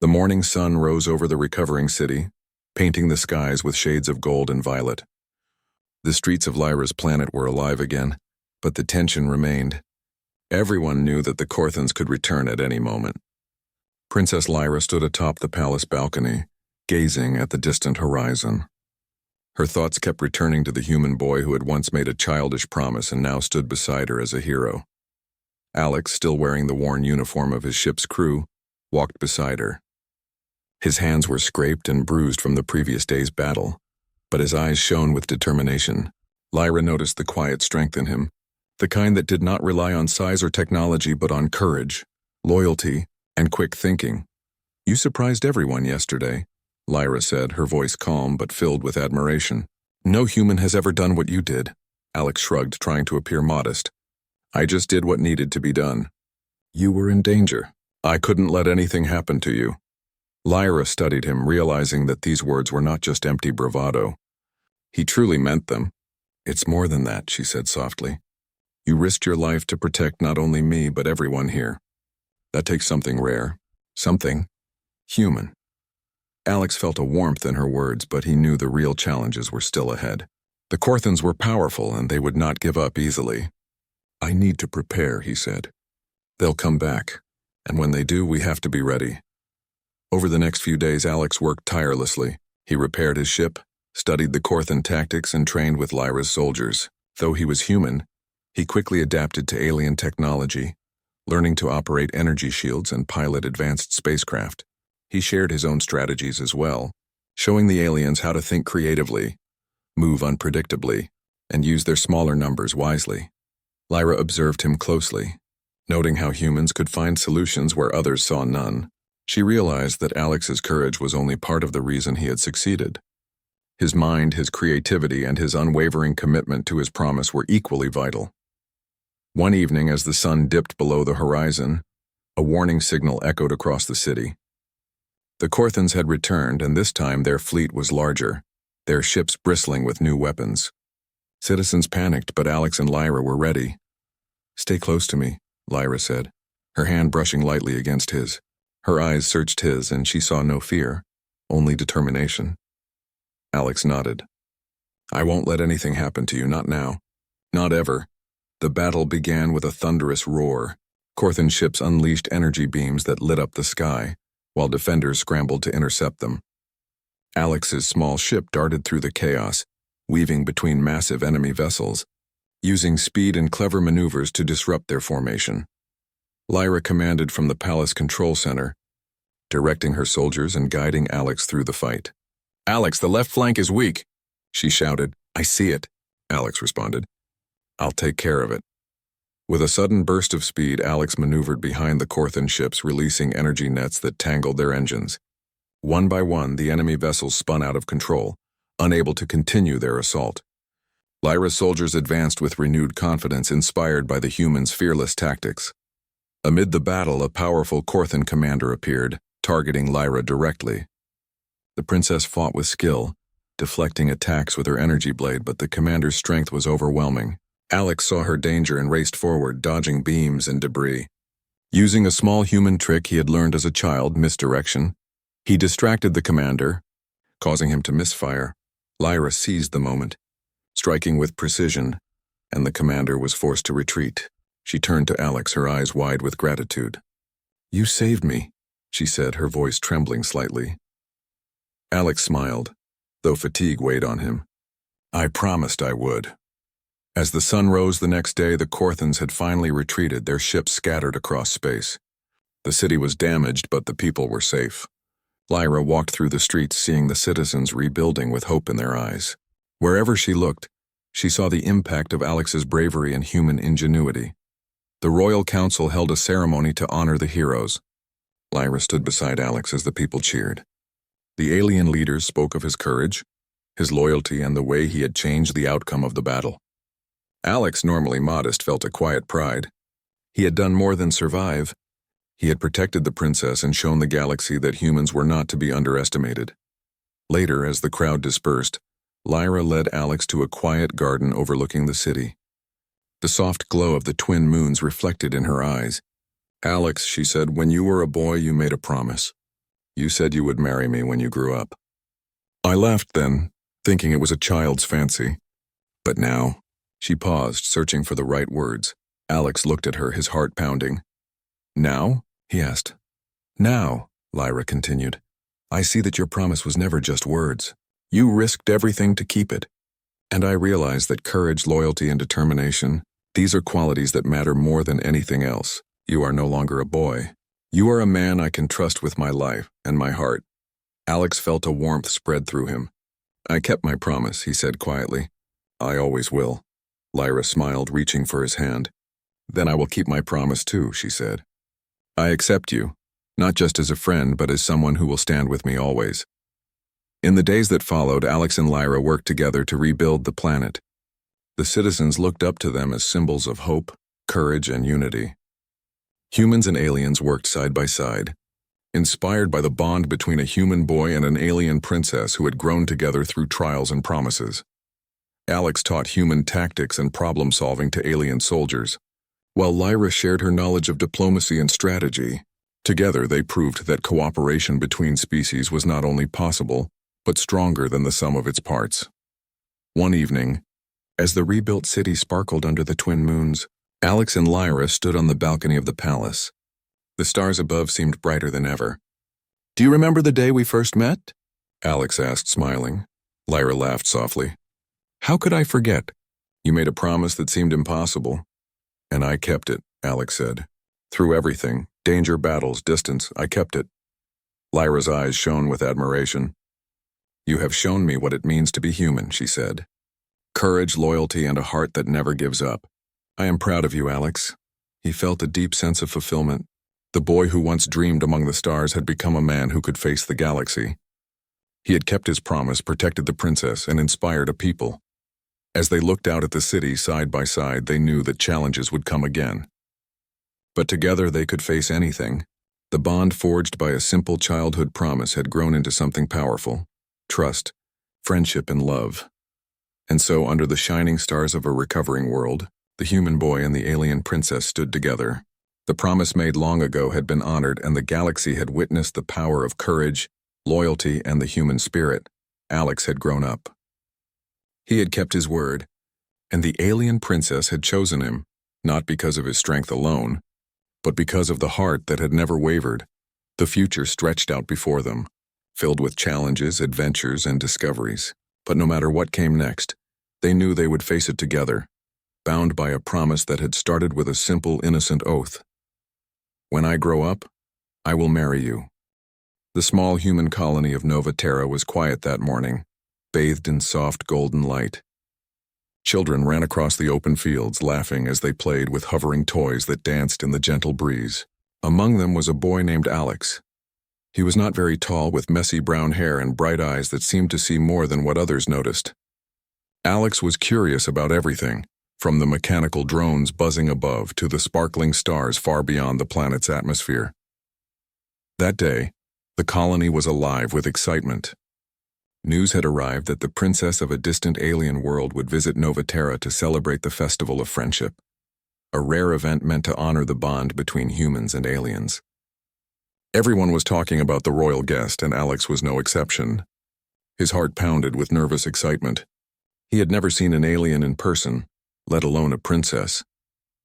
The morning sun rose over the recovering city, painting the skies with shades of gold and violet. The streets of Lyra's planet were alive again, but the tension remained. Everyone knew that the Corthans could return at any moment. Princess Lyra stood atop the palace balcony, gazing at the distant horizon. Her thoughts kept returning to the human boy who had once made a childish promise and now stood beside her as a hero. Alex, still wearing the worn uniform of his ship's crew, walked beside her. His hands were scraped and bruised from the previous day's battle, but his eyes shone with determination. Lyra noticed the quiet strength in him, the kind that did not rely on size or technology but on courage, loyalty, and quick thinking. "You surprised everyone yesterday," Lyra said, her voice calm but filled with admiration. "No human has ever done what you did," Alex shrugged, trying to appear modest. "I just did what needed to be done. You were in danger. I couldn't let anything happen to you." Lyra studied him, realizing that these words were not just empty bravado. He truly meant them. "It's more than that," she said softly. "You risked your life to protect not only me but everyone here. That takes something rare, something human." Alex felt a warmth in her words, but he knew the real challenges were still ahead. The Corthans were powerful, and they would not give up easily. "I need to prepare," he said. "They'll come back, and when they do, we have to be ready." Over the next few days, Alex worked tirelessly. He repaired his ship, studied the Corthan tactics, and trained with Lyra's soldiers. Though he was human, he quickly adapted to alien technology, learning to operate energy shields and pilot advanced spacecraft. He shared his own strategies as well, showing the aliens how to think creatively, move unpredictably, and use their smaller numbers wisely. Lyra observed him closely, noting how humans could find solutions where others saw none. She realized that Alex's courage was only part of the reason he had succeeded. His mind, his creativity, and his unwavering commitment to his promise were equally vital. One evening, as the sun dipped below the horizon, a warning signal echoed across the city. The Corthans had returned, and this time their fleet was larger, their ships bristling with new weapons. Citizens panicked, but Alex and Lyra were ready. "Stay close to me," Lyra said, her hand brushing lightly against his. Her eyes searched his, and she saw no fear, only determination. Alex nodded. "I won't let anything happen to you, not now. Not ever." The battle began with a thunderous roar. Corthan ships unleashed energy beams that lit up the sky, while defenders scrambled to intercept them. Alex's small ship darted through the chaos, weaving between massive enemy vessels, using speed and clever maneuvers to disrupt their formation. Lyra commanded from the palace control center, directing her soldiers and guiding Alex through the fight. "Alex, the left flank is weak," she shouted. "I see it," Alex responded. "I'll take care of it." With a sudden burst of speed, Alex maneuvered behind the Corthan ships, releasing energy nets that tangled their engines. One by one, the enemy vessels spun out of control, unable to continue their assault. Lyra's soldiers advanced with renewed confidence, inspired by the humans' fearless tactics. Amid the battle, a powerful Corthan commander appeared, targeting Lyra directly. The princess fought with skill, deflecting attacks with her energy blade, but the commander's strength was overwhelming. Alex saw her danger and raced forward, dodging beams and debris. Using a small human trick he had learned as a child, misdirection, he distracted the commander, causing him to misfire. Lyra seized the moment, striking with precision, and the commander was forced to retreat. She turned to Alex, her eyes wide with gratitude. "You saved me," she said, her voice trembling slightly. Alex smiled, though fatigue weighed on him. "I promised I would." As the sun rose the next day, the Corthans had finally retreated, their ships scattered across space. The city was damaged, but the people were safe. Lyra walked through the streets, seeing the citizens rebuilding with hope in their eyes. Wherever she looked, she saw the impact of Alex's bravery and human ingenuity. The Royal Council held a ceremony to honor the heroes. Lyra stood beside Alex as the people cheered. The alien leaders spoke of his courage, his loyalty, and the way he had changed the outcome of the battle. Alex, normally modest, felt a quiet pride. He had done more than survive. He had protected the princess and shown the galaxy that humans were not to be underestimated. Later, as the crowd dispersed, Lyra led Alex to a quiet garden overlooking the city. The soft glow of the twin moons reflected in her eyes. "Alex," she said, "when you were a boy, you made a promise. You said you would marry me when you grew up. I laughed then, thinking it was a child's fancy. But now, she paused, searching for the right words. Alex looked at her, his heart pounding. Now? He asked. Now, Lyra continued. I see that your promise was never just words. You risked everything to keep it. And I realize that courage, loyalty, and determination, these are qualities that matter more than anything else. You are no longer a boy. You are a man I can trust with my life and my heart. Alex felt a warmth spread through him. I kept my promise, he said quietly. I always will. Lyra smiled, reaching for his hand. Then I will keep my promise too, she said. I accept you, not just as a friend, but as someone who will stand with me always. In the days that followed, Alex and Lyra worked together to rebuild the planet. The citizens looked up to them as symbols of hope, courage, and unity. Humans and aliens worked side by side, inspired by the bond between a human boy and an alien princess who had grown together through trials and promises. Alex taught human tactics and problem-solving to alien soldiers, while Lyra shared her knowledge of diplomacy and strategy. Together, they proved that cooperation between species was not only possible, but stronger than the sum of its parts. One evening, as the rebuilt city sparkled under the twin moons, Alex and Lyra stood on the balcony of the palace. The stars above seemed brighter than ever. Do you remember the day we first met? Alex asked, smiling. Lyra laughed softly. How could I forget? You made a promise that seemed impossible. And I kept it, Alex said. Through everything, danger, battles, distance, I kept it. Lyra's eyes shone with admiration. You have shown me what it means to be human, she said. Courage, loyalty, and a heart that never gives up. I am proud of you, Alex. He felt a deep sense of fulfillment. The boy who once dreamed among the stars had become a man who could face the galaxy. He had kept his promise, protected the princess, and inspired a people. As they looked out at the city side by side, they knew that challenges would come again. But together they could face anything. The bond forged by a simple childhood promise had grown into something powerful. Trust, friendship, and love. And so, under the shining stars of a recovering world, the human boy and the alien princess stood together. The promise made long ago had been honored, and the galaxy had witnessed the power of courage, loyalty, and the human spirit. Alex had grown up. He had kept his word, and the alien princess had chosen him, not because of his strength alone, but because of the heart that had never wavered. The future stretched out before them, filled with challenges, adventures, and discoveries. But no matter what came next, they knew they would face it together, bound by a promise that had started with a simple, innocent oath. When I grow up, I will marry you. The small human colony of Nova Terra was quiet that morning, bathed in soft golden light. Children ran across the open fields, laughing as they played with hovering toys that danced in the gentle breeze. Among them was a boy named Alex. He was not very tall, with messy brown hair and bright eyes that seemed to see more than what others noticed. Alex was curious about everything, from the mechanical drones buzzing above to the sparkling stars far beyond the planet's atmosphere. That day, the colony was alive with excitement. News had arrived that the princess of a distant alien world would visit Nova Terra to celebrate the Festival of Friendship, a rare event meant to honor the bond between humans and aliens. Everyone was talking about the royal guest, and Alex was no exception. His heart pounded with nervous excitement. He had never seen an alien in person, let alone a princess.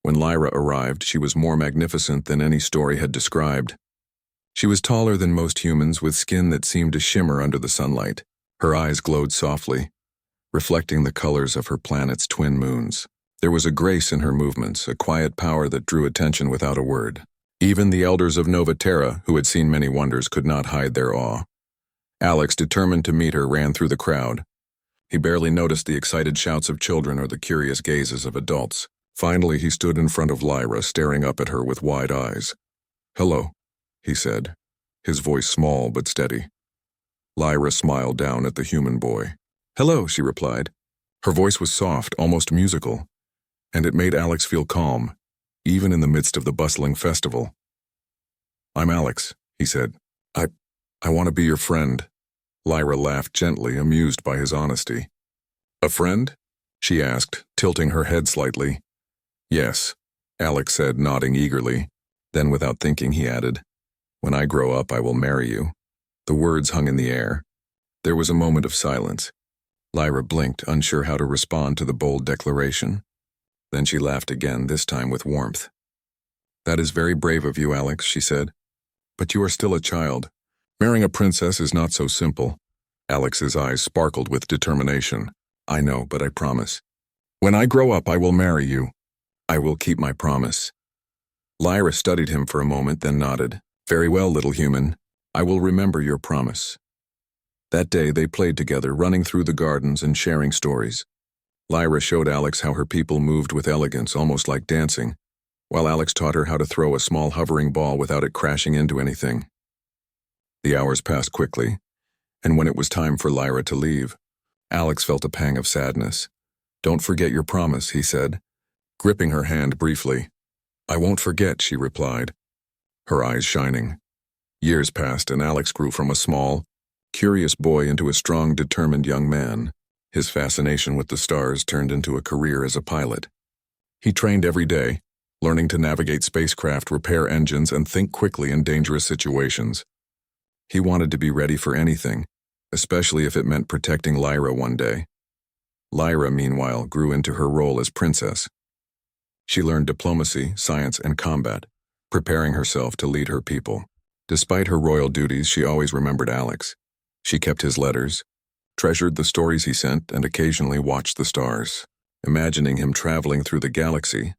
When Lyra arrived, she was more magnificent than any story had described. She was taller than most humans, with skin that seemed to shimmer under the sunlight. Her eyes glowed softly, reflecting the colors of her planet's twin moons. There was a grace in her movements, a quiet power that drew attention without a word. Even the elders of Nova Terra, who had seen many wonders, could not hide their awe. Alex, determined to meet her, ran through the crowd. He barely noticed the excited shouts of children or the curious gazes of adults. Finally, he stood in front of Lyra, staring up at her with wide eyes. "Hello," he said, his voice small but steady. Lyra smiled down at the human boy. "Hello," she replied. Her voice was soft, almost musical, and it made Alex feel calm, even in the midst of the bustling festival. "I'm Alex," he said. I want to be your friend." Lyra laughed gently, amused by his honesty. "A friend?" she asked, tilting her head slightly. "Yes," Alex said, nodding eagerly. Then, without thinking, he added, "When I grow up, I will marry you." The words hung in the air. There was a moment of silence. Lyra blinked, unsure how to respond to the bold declaration. Then she laughed again, this time with warmth. "That is very brave of you, Alex," she said. "But you are still a child. Marrying a princess is not so simple." Alex's eyes sparkled with determination. "I know, but I promise. When I grow up, I will marry you. I will keep my promise." Lyra studied him for a moment, then nodded. "Very well, little human. I will remember your promise." That day they played together, running through the gardens and sharing stories. Lyra showed Alex how her people moved with elegance, almost like dancing, while Alex taught her how to throw a small hovering ball without it crashing into anything. The hours passed quickly, and when it was time for Lyra to leave, Alex felt a pang of sadness. "Don't forget your promise," he said, gripping her hand briefly. "I won't forget," she replied, her eyes shining. Years passed, and Alex grew from a small, curious boy into a strong, determined young man. His fascination with the stars turned into a career as a pilot. He trained every day, learning to navigate spacecraft, repair engines, and think quickly in dangerous situations. He wanted to be ready for anything, especially if it meant protecting Lyra one day. Lyra, meanwhile, grew into her role as princess. She learned diplomacy, science, and combat, preparing herself to lead her people. Despite her royal duties, she always remembered Alex. She kept his letters, treasured the stories he sent, and occasionally watched the stars, imagining him traveling through the galaxy.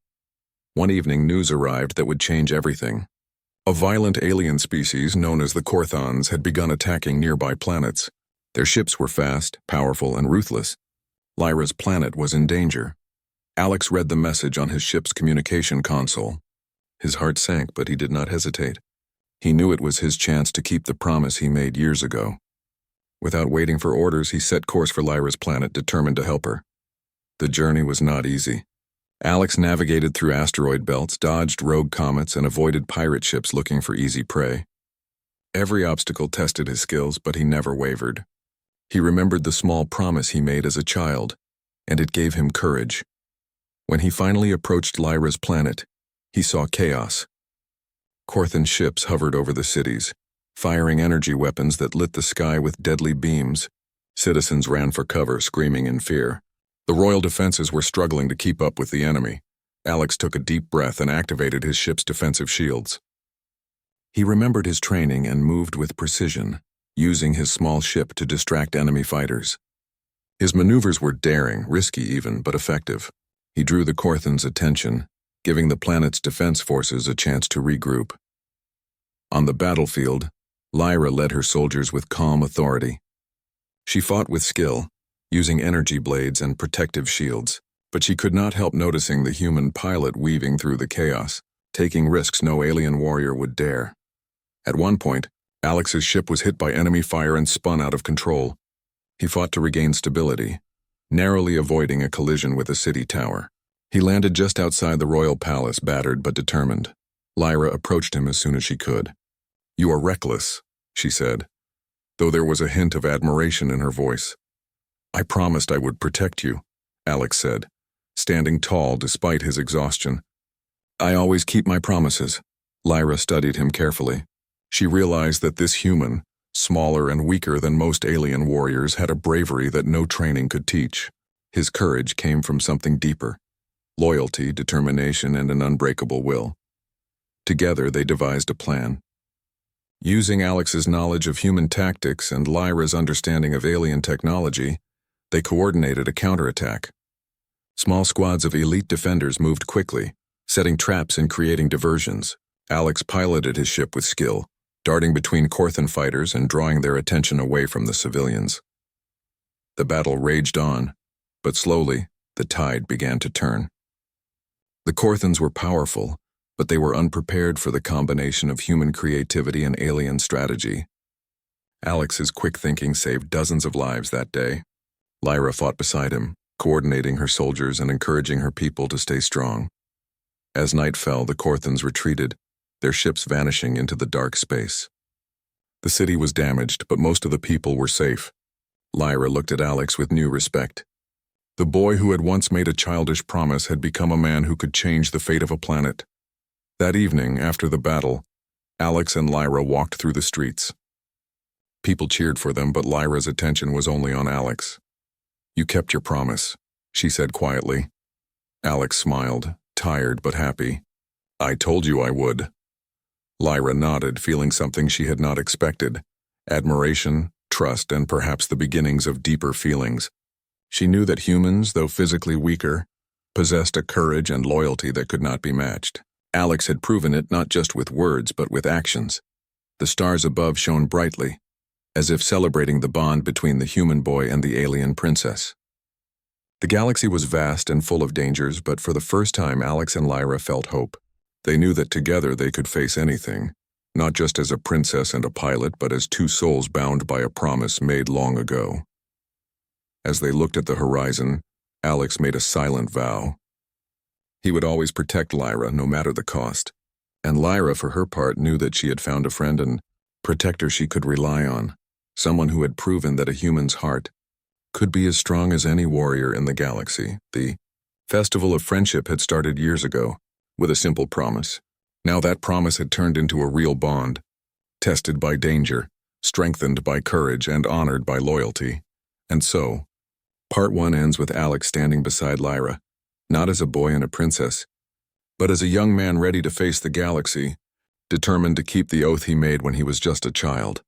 One evening, news arrived that would change everything. A violent alien species known as the Korthons had begun attacking nearby planets. Their ships were fast, powerful, and ruthless. Lyra's planet was in danger. Alex read the message on his ship's communication console. His heart sank, but he did not hesitate. He knew it was his chance to keep the promise he made years ago. Without waiting for orders, he set course for Lyra's planet, determined to help her. The journey was not easy. Alex navigated through asteroid belts, dodged rogue comets, and avoided pirate ships looking for easy prey. Every obstacle tested his skills, but he never wavered. He remembered the small promise he made as a child, and it gave him courage. When he finally approached Lyra's planet, he saw chaos. Korthan ships hovered over the cities, firing energy weapons that lit the sky with deadly beams. Citizens ran for cover, screaming in fear. The royal defenses were struggling to keep up with the enemy. Alex took a deep breath and activated his ship's defensive shields. He remembered his training and moved with precision, using his small ship to distract enemy fighters. His maneuvers were daring, risky even, but effective. He drew the Korthans' attention, giving the planet's defense forces a chance to regroup. On the battlefield, Lyra led her soldiers with calm authority. She fought with skill, using energy blades and protective shields, but she could not help noticing the human pilot weaving through the chaos, taking risks no alien warrior would dare. At one point, Alex's ship was hit by enemy fire and spun out of control. He fought to regain stability, narrowly avoiding a collision with a city tower. He landed just outside the royal palace, battered but determined. Lyra approached him as soon as she could. "You are reckless," she said, though there was a hint of admiration in her voice. "I promised I would protect you," Alex said, standing tall despite his exhaustion. "I always keep my promises." Lyra studied him carefully. She realized that this human, smaller and weaker than most alien warriors, had a bravery that no training could teach. His courage came from something deeper: loyalty, determination, and an unbreakable will. Together, they devised a plan. Using Alex's knowledge of human tactics and Lyra's understanding of alien technology, they coordinated a counterattack. Small squads of elite defenders moved quickly, setting traps and creating diversions. Alex piloted his ship with skill, darting between Korthan fighters and drawing their attention away from the civilians. The battle raged on, but slowly, the tide began to turn. The Korthans were powerful, but they were unprepared for the combination of human creativity and alien strategy. Alex's quick thinking saved dozens of lives that day. Lyra fought beside him, coordinating her soldiers and encouraging her people to stay strong. As night fell, the Korthans retreated, their ships vanishing into the dark space. The city was damaged, but most of the people were safe. Lyra looked at Alex with new respect. The boy who had once made a childish promise had become a man who could change the fate of a planet. That evening, after the battle, Alex and Lyra walked through the streets. People cheered for them, but Lyra's attention was only on Alex. "You kept your promise," she said quietly. Alex smiled, tired but happy. "I told you I would." Lyra nodded, feeling something she had not expected: admiration, trust, and perhaps the beginnings of deeper feelings. She knew that humans, though physically weaker, possessed a courage and loyalty that could not be matched. Alex had proven it not just with words but with actions. The stars above shone brightly, as if celebrating the bond between the human boy and the alien princess. The galaxy was vast and full of dangers, but for the first time Alex and Lyra felt hope. They knew that together they could face anything, not just as a princess and a pilot, but as two souls bound by a promise made long ago. As they looked at the horizon, Alex made a silent vow. He would always protect Lyra, no matter the cost. And Lyra, for her part, knew that she had found a friend and protector she could rely on, someone who had proven that a human's heart could be as strong as any warrior in the galaxy. The Festival of Friendship had started years ago, with a simple promise. Now that promise had turned into a real bond, tested by danger, strengthened by courage, and honored by loyalty. And so, Part 1 ends with Alex standing beside Lyra, not as a boy and a princess, but as a young man ready to face the galaxy, determined to keep the oath he made when he was just a child.